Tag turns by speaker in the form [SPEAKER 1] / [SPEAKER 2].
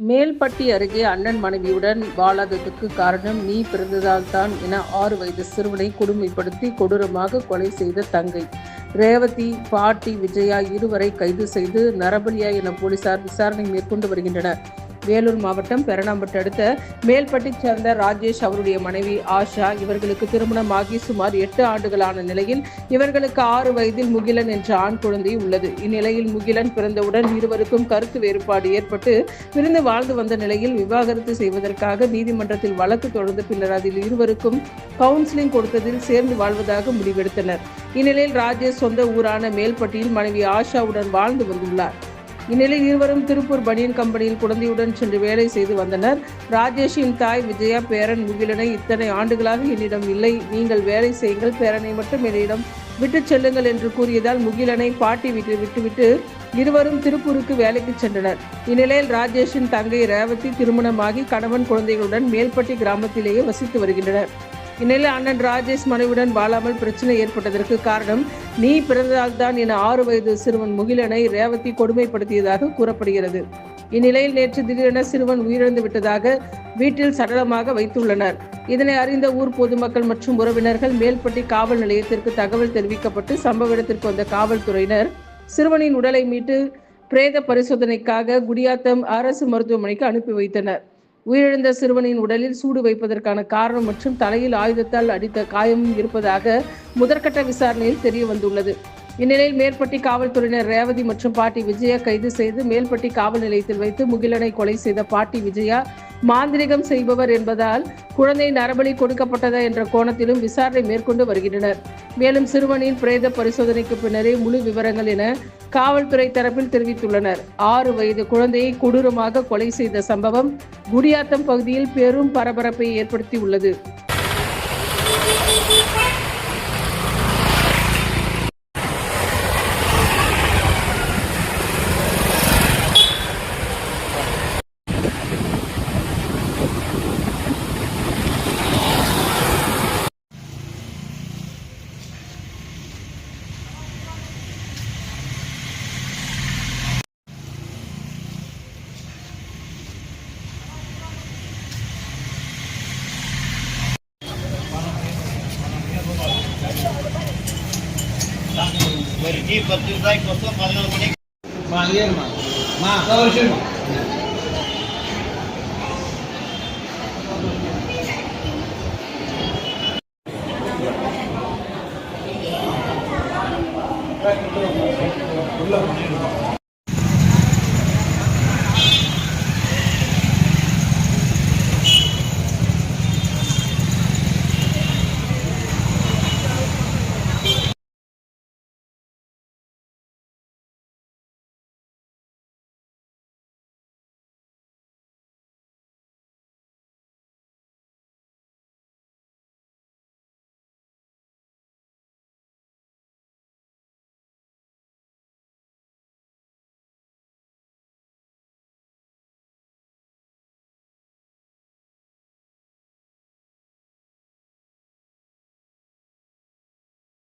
[SPEAKER 1] மேல்பட்டி அருகே அண்ணன் மனைவியுடன் வாழாததற்கு காரணம் நீ பிறந்ததால் தான் என 6 வயது சிறுவனை கொடுமைப்படுத்தி கொடூரமாக கொலை செய்த தங்கை ரேவதி, பாட்டி விஜயா இருவரை கைது செய்து நரபலியா என போலீசார் விசாரணை மேற்கொண்டு வருகின்றனர். வேலூர் மாவட்டம் பெரணாம்பட்டு அடுத்த மேல்பட்டி சேர்ந்த ராஜேஷ் அவருடைய மனைவி ஆஷா. இவர்களுக்கு திருமணமாகி சுமார் 8 ஆண்டுகளான நிலையில் இவர்களுக்கு 6 வயதில் முகிலன் என்ற ஆண் குழந்தை உள்ளது. இந்நிலையில் முகிலன் பிறந்தவுடன் இருவருக்கும் கருத்து வேறுபாடு ஏற்பட்டு பிரிந்து வாழ்ந்து வந்த நிலையில் விவாகரத்து செய்வதற்காக நீதிமன்றத்தில் வழக்கு தொடர்ந்த பின்னர் அதில் இருவருக்கும் கவுன்சிலிங் கொடுத்ததில் சேர்ந்து வாழ்வதாக முடிவெடுத்தனர். இந்நிலையில் ராஜேஷ் சொந்த ஊரான மேல்பட்டியில் மனைவி ஆஷாவுடன் வாழ்ந்து வந்துள்ளார். இந்நிலையில் இருவரும் திருப்பூர் பனியன் கம்பெனியில் குழந்தையுடன் சென்று வேலை செய்து வந்தனர். ராஜேஷின் தாய் விஜயா பேரன் முகிலனை இத்தனை ஆண்டுகளாக என்னிடம் இல்லை, நீங்கள் வேலை செய்யுங்கள், பேரனை மட்டும் என்னிடம் விட்டு செல்லுங்கள் என்று கூறியதால் முகிலனை பாட்டி வீட்டில் விட்டுவிட்டு இருவரும் திருப்பூருக்கு வேலைக்கு சென்றனர். இந்நிலையில் ராஜேஷின் தங்கை ரேவதி திருமணமாகி கணவன் குழந்தைகளுடன் மேல்பட்டி கிராமத்திலேயே வசித்து வருகின்றனர். இந்நிலையில் அண்ணன் ராஜேஷ் மனைவியுடன் வாழாமல் பிரச்சனை ஏற்பட்டதற்கு காரணம் நீ பிறந்ததால்தான் என 6 வயது சிறுவன் முகிலனை ரேவதி கொடுமைப்படுத்தியதாக கூறப்படுகிறது. இந்நிலையில் நேற்று திடீரென சிறுவன் உயிரிழந்து விட்டதாக வீட்டில் சடலமாக வைத்துள்ளனர். இதனை அறிந்த ஊர் பொதுமக்கள் மற்றும் உறவினர்கள் மேல்பட்டி காவல் நிலையத்திற்கு தகவல் தெரிவிக்கப்பட்டு சம்பவ இடத்திற்கு வந்த காவல்துறையினர் சிறுவனின் உடலை மீட்டு பிரேத பரிசோதனைக்காக குடியாத்தம் அரசு மருத்துவமனைக்கு அனுப்பி வைத்தனர். உயிரிழந்த சிறுவனின் உடலில் சூடு வைப்பதற்கான காரணம் மற்றும் தலையில் ஆயுதத்தால் அடித்த காயமும் இருப்பதாக முதற்கட்ட விசாரணையில் தெரிய வந்துள்ளது. இந்நிலையில் மேல்பட்டி காவல்துறையினர் ரேவதி மற்றும் பாட்டி விஜயா கைது செய்து மேல்பட்டி காவல் நிலையத்தில் வைத்து முகிலனை கொலை செய்த பாட்டி விஜயா மாந்திரிகம் செய்பவர் என்பதால் குழந்தை நரபலி கொடுக்கப்பட்டதா என்ற கோணத்திலும் விசாரணை மேற்கொண்டு வருகின்றனர். மேலும் சிறுவனின் பிரேத பரிசோதனைக்கு பின்னரே முழு விவரங்கள் என காவல்துறை தரப்பில் தெரிவித்துள்ளனர். 6 வயது குழந்தையை கொடூரமாக கொலை செய்த சம்பவம் குடியாத்தம் பகுதியில் பெரும் பரபரப்பை ஏற்படுத்தியுள்ளது.
[SPEAKER 2] Pergi 10 rubaaய்க்கு 14 மணிக்கு